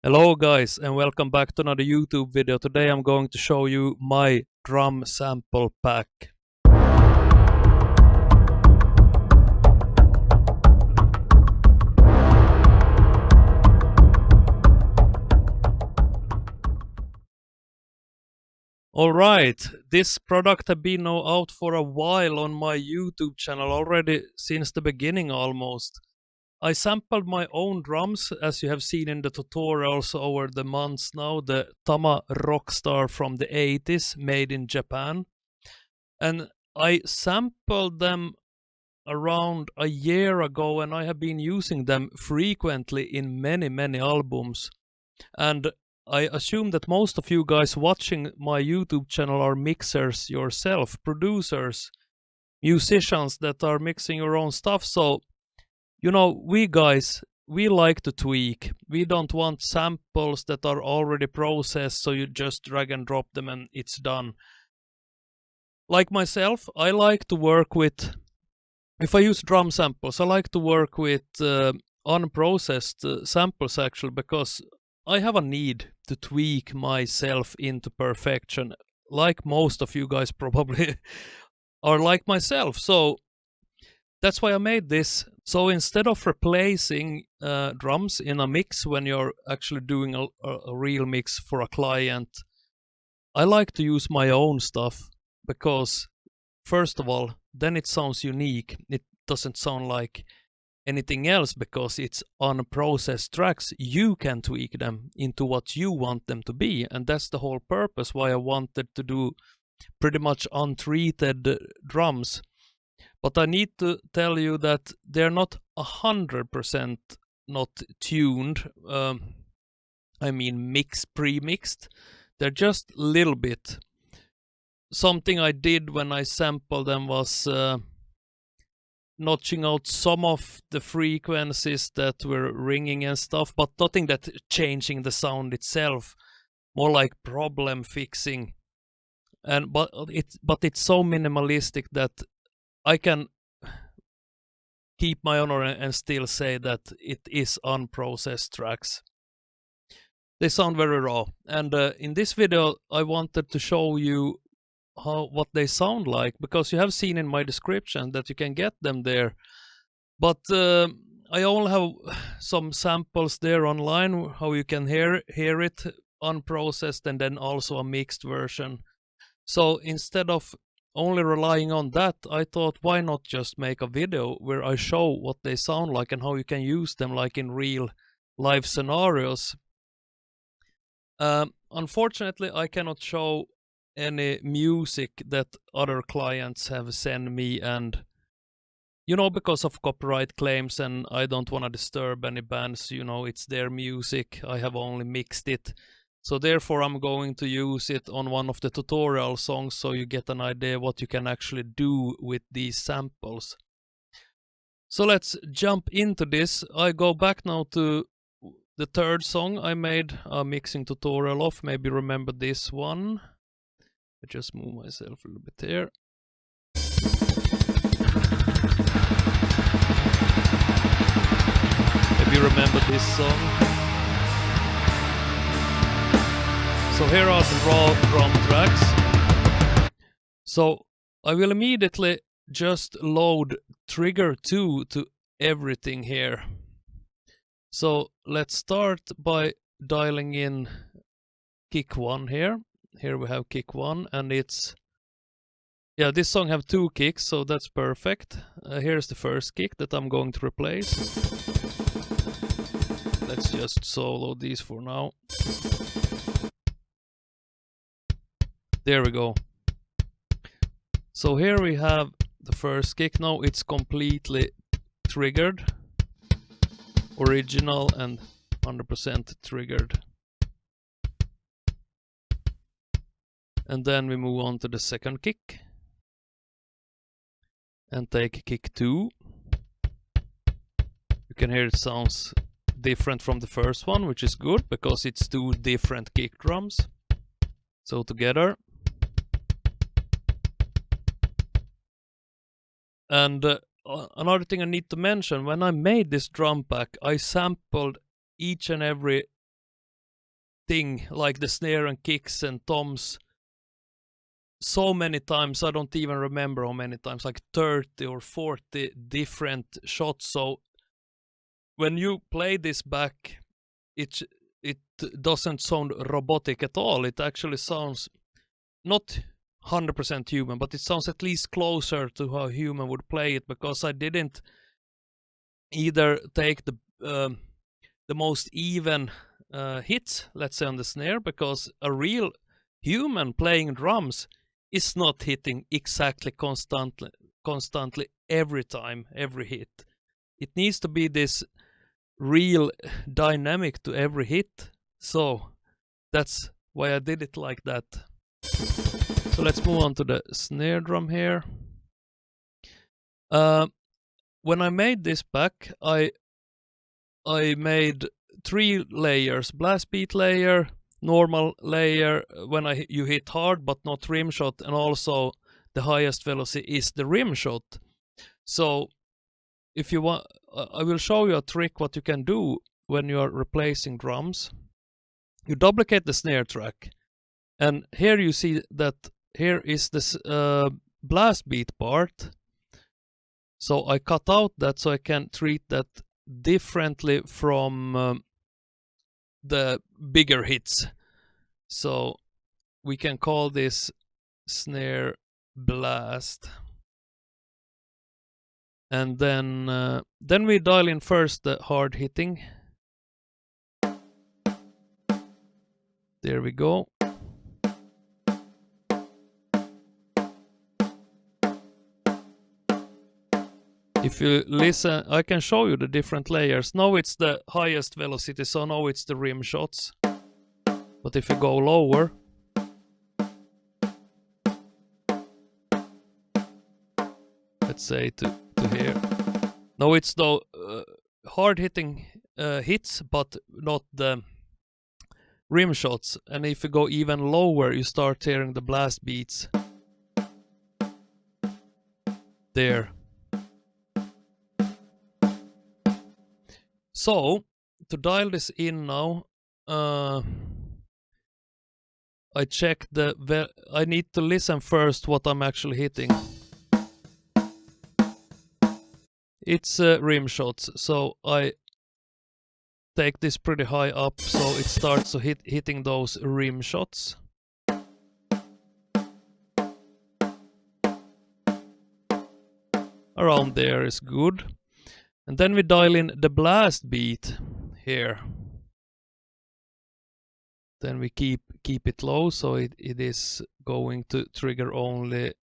Hello guys and welcome back to another YouTube video. Today I'm going to show you my drum sample pack. Alright, this product has been now out for a while on my YouTube channel already since the beginning almost. I sampled my own drums, as you have seen in the tutorials over the months now, the Tama Rockstar from the 80s, made in Japan. And I sampled them around a year ago, and I have been using them frequently in many albums. And I assume that most of you guys watching my YouTube channel are mixers yourself, producers, musicians that are mixing your own stuff. So you know, we guys, we like to tweak. We don't want samples that are already processed, so you just drag and drop them and it's done. Like myself, I like to work with, if I use drum samples, I like to work with unprocessed samples actually, because I have a need to tweak myself into perfection, like most of you guys probably are like myself. So that's why I made this. So instead of replacing drums in a mix when you're actually doing a real mix for a client, I like to use my own stuff because, first of all, then it sounds unique. It doesn't sound like anything else because it's unprocessed tracks. You can tweak them into what you want them to be, and that's the whole purpose why I wanted to do pretty much untreated drums. But I need to tell you that they're not 100% not tuned. I mean pre-mixed. They're just a little bit. Something I did when I sampled them was notching out some of the frequencies that were ringing and stuff, but nothing that changing the sound itself. More like problem fixing. But it's so minimalistic that I can keep my honor and still say that it is unprocessed tracks. They sound very raw, and in this video I wanted to show you what they sound like, because you have seen in my description that you can get them there, but I only have some samples there online how you can hear it unprocessed, and then also a mixed version. So instead of only relying on that, I thought, why not just make a video where I show what they sound like and how you can use them like in real live scenarios. Unfortunately, I cannot show any music that other clients have sent me, and because of copyright claims, and I don't want to disturb any bands. It's their music. I have only mixed it. So therefore I'm going to use it on one of the tutorial songs so you get an idea what you can actually do with these samples. So let's jump into this. I go back now to the third song I made a mixing tutorial of. Maybe remember this one. I just move myself a little bit here. Maybe remember this song. So here are the raw drum tracks. So I will immediately just load trigger 2 to everything here. So let's start by dialing in kick 1 here. Here we have kick 1, and it's, this song have 2 kicks, so that's perfect. Here's the first kick that I'm going to replace. Let's just solo these for now. There we go. So here we have the first kick. Now it's completely triggered, original and 100% triggered. And then we move on to the second kick and take kick 2. You can hear it sounds different from the first one, which is good because it's 2 different kick drums. So together. And another thing I need to mention, when I made this drum pack, I sampled each and every thing like the snare and kicks and toms so many times. I don't even remember how many times, like 30 or 40 different shots. So when you play this back, it doesn't sound robotic at all. It actually sounds not 100% human, but it sounds at least closer to how a human would play it, because I didn't either take the most even hits, let's say, on the snare, because a real human playing drums is not hitting exactly constantly every time, every hit. It needs to be this real dynamic to every hit. So that's why I did it like that. So let's move on to the snare drum here. When I made this back, I made 3 layers: blast beat layer, normal layer when you hit hard but not rim shot, and also the highest velocity is the rim shot. So if you want, I will show you a trick what you can do when you are replacing drums. You duplicate the snare track, and here you see that here is this blast beat part. So I cut out that so I can treat that differently from the bigger hits. So we can call this snare blast. And then we dial in first the hard hitting. There we go. If you listen, I can show you the different layers. Now it's the highest velocity, so now it's the rim shots. But if you go lower, let's say to here. Now it's the hard hitting hits, but not the rim shots. And if you go even lower, you start hearing the blast beats. There. So to dial this in now, I check I need to listen first what I'm actually hitting. It's rim shots, so I take this pretty high up so it starts to hitting those rim shots. Around there is good. And then we dial in the blast beat here. Then we keep it low, so it is going to trigger only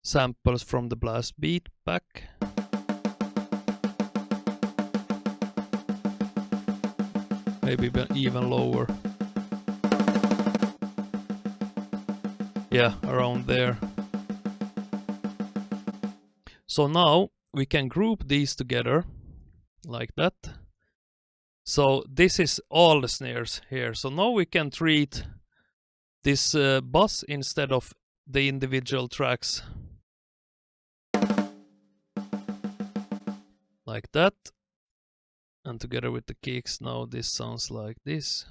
samples from the blast beat back. Maybe even lower. Yeah, around there. So now we can group these together like that. So this is all the snares here. So now we can treat this bus instead of the individual tracks. Like that. And together with the kicks, now this sounds like this.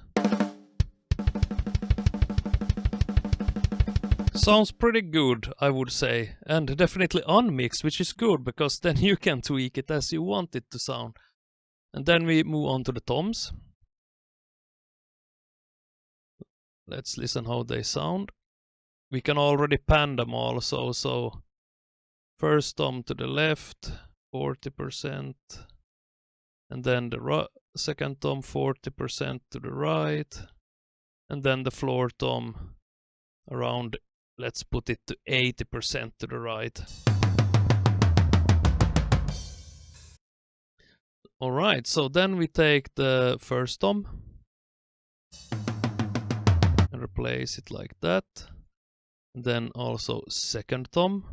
Sounds pretty good, I would say, and definitely unmixed, which is good because then you can tweak it as you want it to sound. And then we move on to the toms. Let's listen how they sound. We can already pan them also, so first tom to the left, 40%, and then the second tom 40% to the right, and then the floor tom around, let's put it to 80% to the right. Alright, so then we take the first tom and replace it like that. And then also second tom.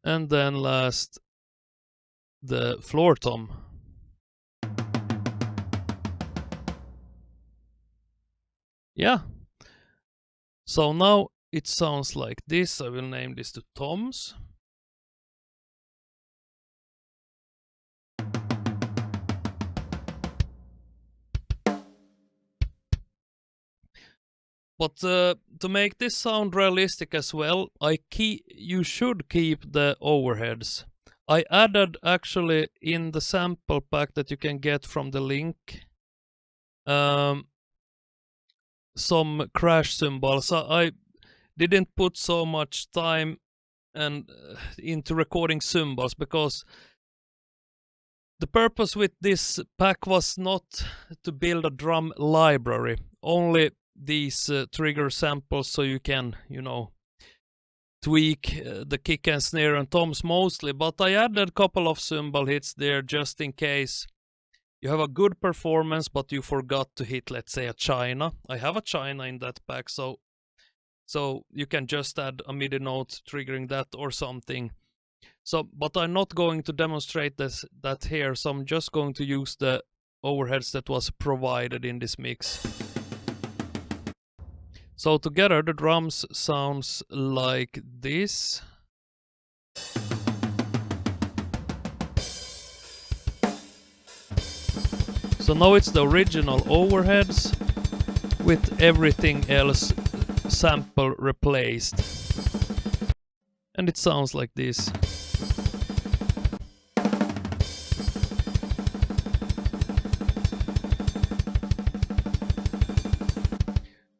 And then last, the floor tom. Yeah. So now it sounds like this. I will name this to toms. But to make this sound realistic as well, you should keep the overheads. I added actually in the sample pack that you can get from the link some crash cymbals. I didn't put so much time and into recording cymbals because the purpose with this pack was not to build a drum library, only these trigger samples so you can, tweak the kick and snare and toms mostly, but I added a couple of cymbal hits there just in case you have a good performance but you forgot to hit, let's say, a china. I have a china in that pack, so you can just add a MIDI note triggering that or something. So, but I'm not going to demonstrate that here, so I'm just going to use the overheads that was provided in this mix. So together the drums sounds like this. So now it's the original overheads with everything else sample replaced. And it sounds like this.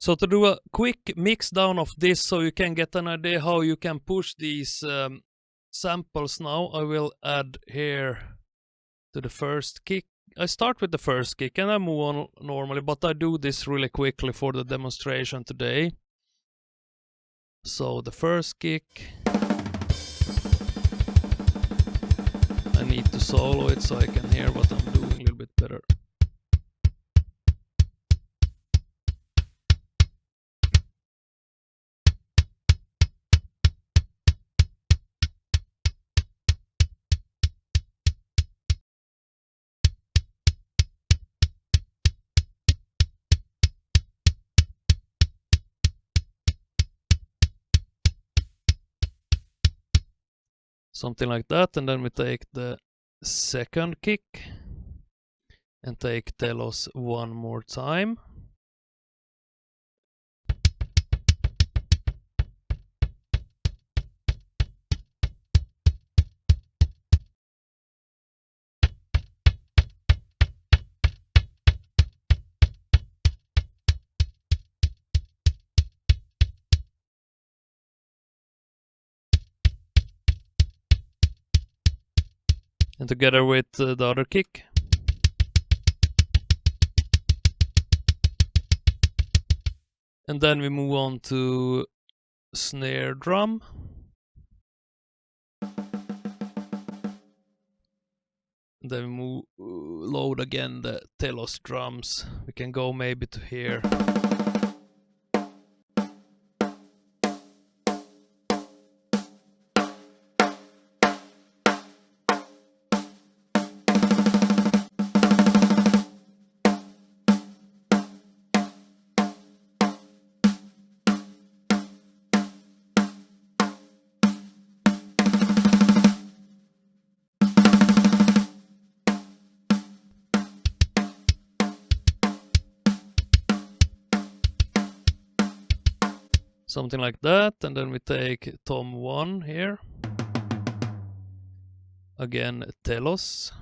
So to do a quick mix down of this so you can get an idea how you can push these samples now, I will add here to the first kick. I start with the first kick and I move on normally, but I do this really quickly for the demonstration today. So the first kick, I need to solo it so I can hear what I'm doing a little bit better. Something like that, and then we take the second kick and take telos one more time. And together with the other kick. And then we move on to snare drum. And then we load again the telos drums. We can go maybe to here. Something like that, and then we take tom 1 here. Again, telos.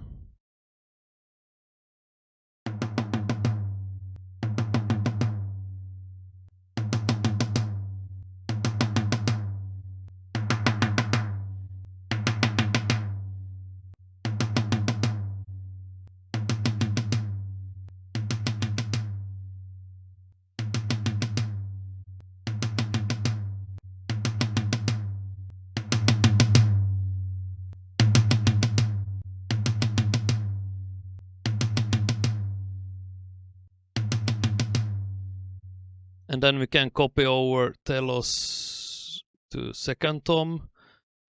And then we can copy over telos to second tom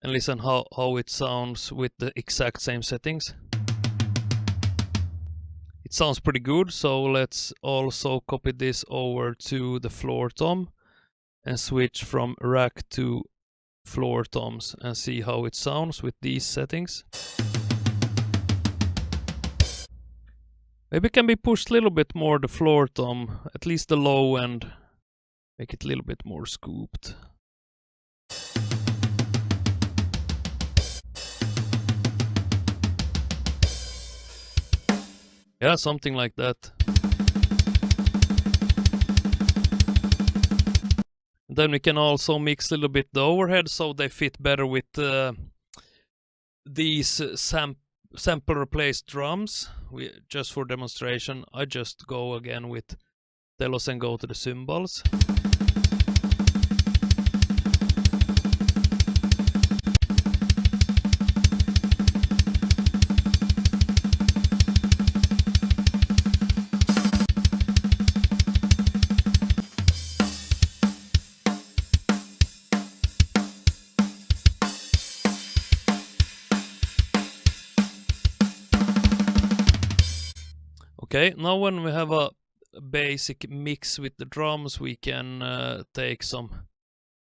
and listen how it sounds with the exact same settings. It sounds pretty good, so let's also copy this over to the floor tom and switch from rack to floor toms and see how it sounds with these settings. Maybe it can be pushed a little bit more, the floor tom, at least the low end. Make it a little bit more scooped. Yeah, something like that. Then we can also mix a little bit the overhead so they fit better with these sample replaced drums. Just for demonstration, I just go again with Telos and go to the cymbals. Okay, now when we have a basic mix with the drums, we can take some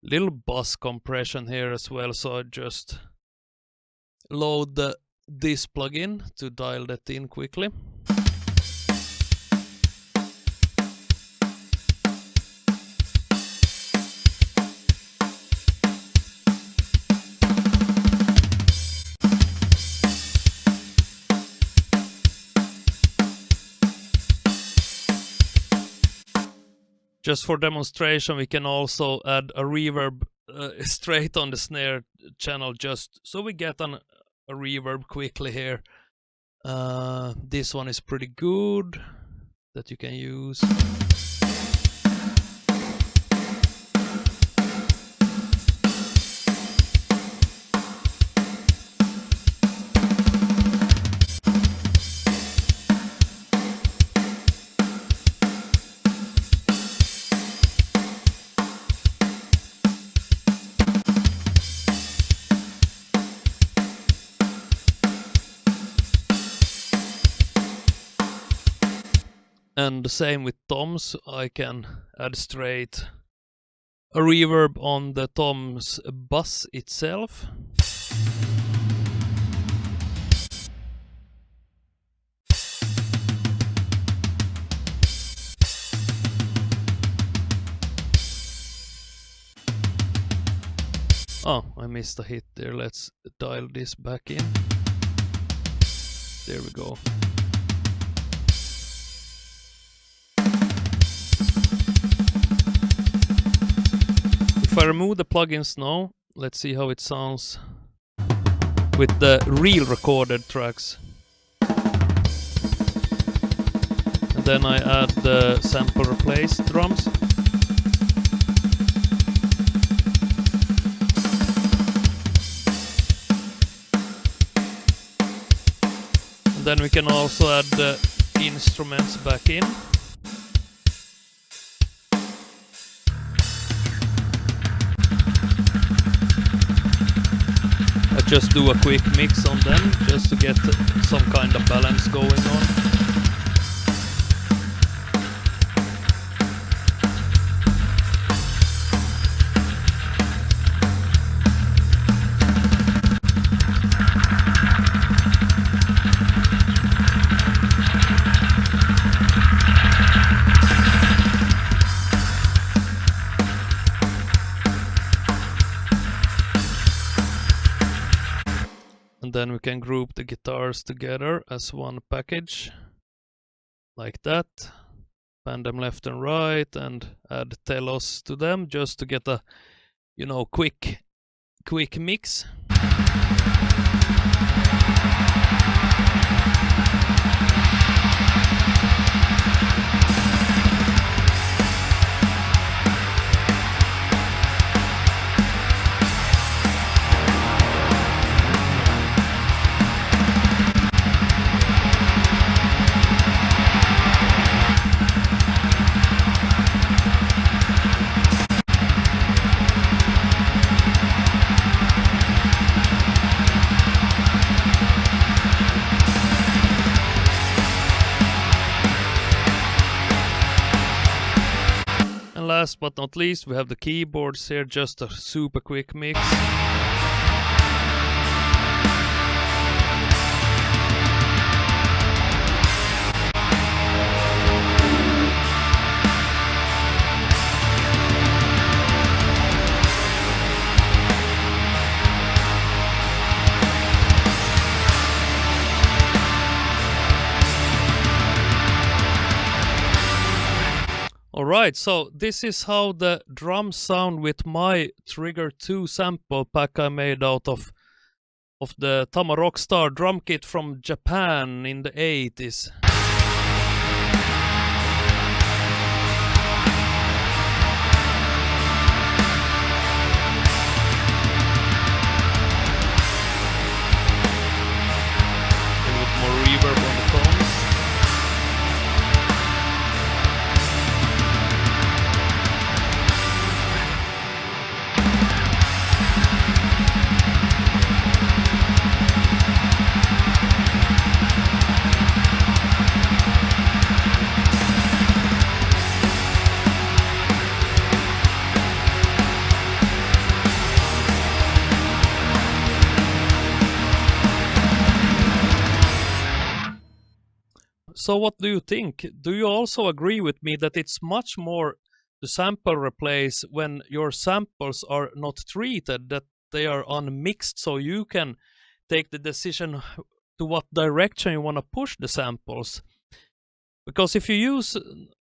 little bass compression here as well. So I just load this plugin to dial that in quickly. Just for demonstration, we can also add a reverb straight on the snare channel, just so we get a reverb quickly here. This one is pretty good that you can use. And the same with toms, I can add straight a reverb on the tom's bass itself. Oh, I missed a hit there. Let's dial this back in. There we go. If I remove the plugins now, let's see how it sounds with the real recorded tracks. And then I add the sample replace drums. And then we can also add the instruments back in. Just do a quick mix on them, just to get some kind of balance going on. Then we can group the guitars together as one package, like that. Pan them left and right and add telos to them, just to get a, you know, quick mix. Last but not least, we have the keyboards here, just a super quick mix. Alright, so this is how the drums sound with my Trigger 2 sample pack I made out of the Tama Rockstar drum kit from Japan in the 80s. A little more reverb on the tones. So what do you think? Do you also agree with me that it's much more to sample replace when your samples are not treated, that they are unmixed, so you can take the decision to what direction you want to push the samples? Because if you use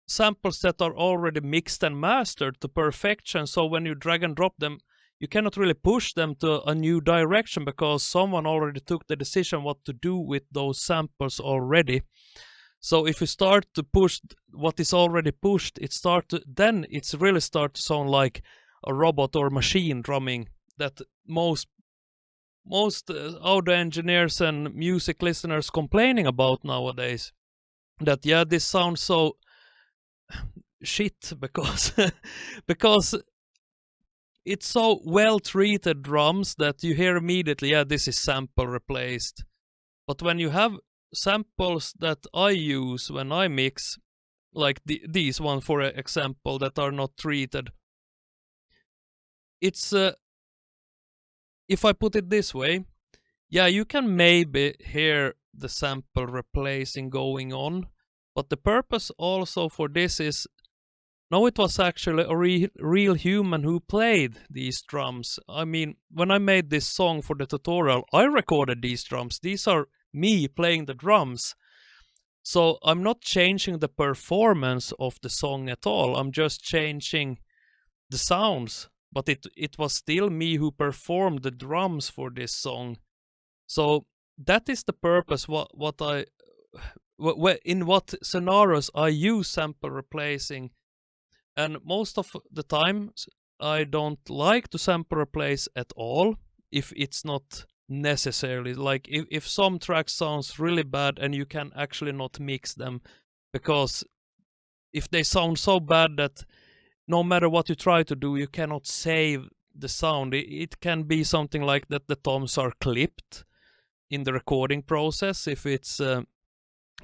samples that are already mixed and mastered to perfection, so when you drag and drop them, you cannot really push them to a new direction because someone already took the decision what to do with those samples already. So if you start to push what is already pushed, then it's really start to sound like a robot or machine drumming that most audio engineers and music listeners complaining about nowadays. That this sounds so shit because because it's so well treated drums that you hear immediately, this is sample replaced. But when you have samples that I use when I mix, like these one for example, that are not treated, it's if I put it this way, you can maybe hear the sample replacing going on, but the purpose also for this is, no, it was actually a real human who played these drums. I mean, when I made this song for the tutorial, I recorded these drums. These are me playing the drums. So I'm not changing the performance of the song at all. I'm just changing the sounds. But it was still me who performed the drums for this song. So that is the purpose in what scenarios I use sample replacing. And most of the time I don't like to sample replace at all if it's not necessarily, like if some tracks sounds really bad and you can actually not mix them, because if they sound so bad that no matter what you try to do, you cannot save the sound. It can be something like that the toms are clipped in the recording process if it's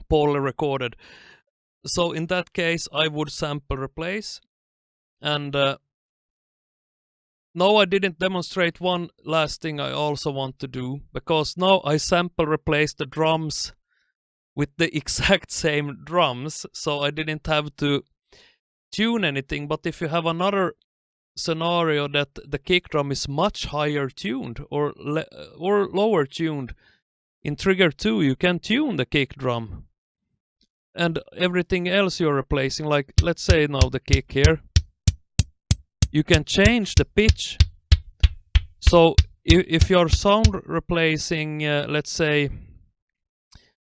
poorly recorded. So in that case I would sample replace. And no, I didn't demonstrate one last thing I also want to do, because now I sample replace the drums with the exact same drums, so I didn't have to tune anything. But if you have another scenario that the kick drum is much higher tuned or lower tuned, in Trigger 2 you can tune the kick drum and everything else you're replacing, like let's say now the kick here, you can change the pitch. So if you're sound replacing, let's say,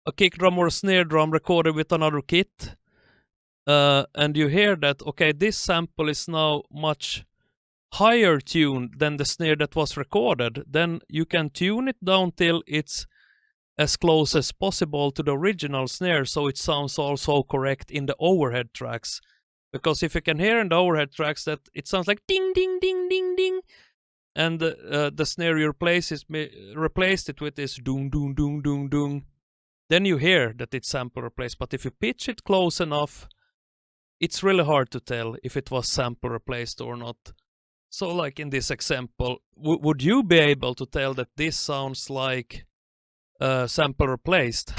a kick drum or a snare drum recorded with another kit, and you hear that, okay, this sample is now much higher tuned than the snare that was recorded, then you can tune it down till it's as close as possible to the original snare, so it sounds also correct in the overhead tracks. Because if you can hear in the overhead tracks that it sounds like ding, ding, ding, ding, ding, and the snare you replaced it with is doom, doom, doom, doom, doom, then you hear that it's sample replaced. But if you pitch it close enough, it's really hard to tell if it was sample replaced or not. So like in this example, would you be able to tell that this sounds like sample replaced?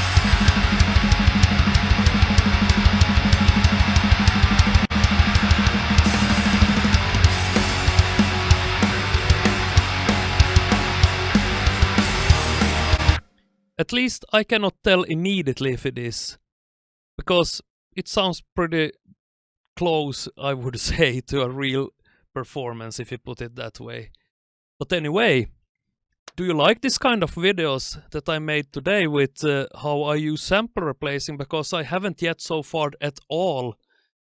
At least I cannot tell immediately if it is, because it sounds pretty close, I would say, to a real performance, if you put it that way. But anyway, do you like this kind of videos that I made today with how I use sample replacing? Because I haven't yet so far at all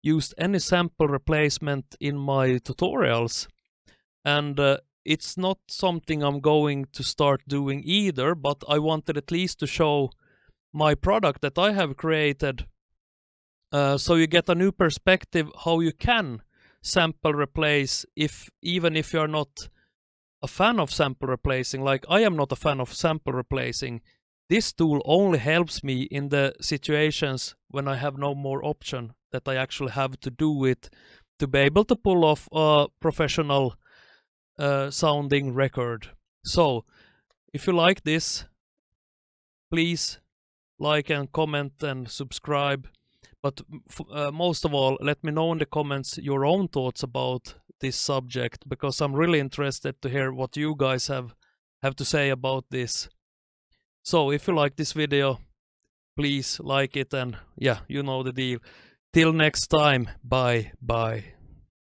used any sample replacement in my tutorials. And it's not something I'm going to start doing either, but I wanted at least to show my product that I have created, so you get a new perspective how you can sample replace, even if you're not a fan of sample replacing. Like, I am not a fan of sample replacing. This tool only helps me in the situations when I have no more option, that I actually have to do it to be able to pull off a professional sounding record. So if you like this, please like and comment and subscribe. But most of all, let me know in the comments your own thoughts about this subject, because I'm really interested to hear what you guys have to say about this. So if you like this video, please like it, and yeah, you know the deal. Till next time, bye.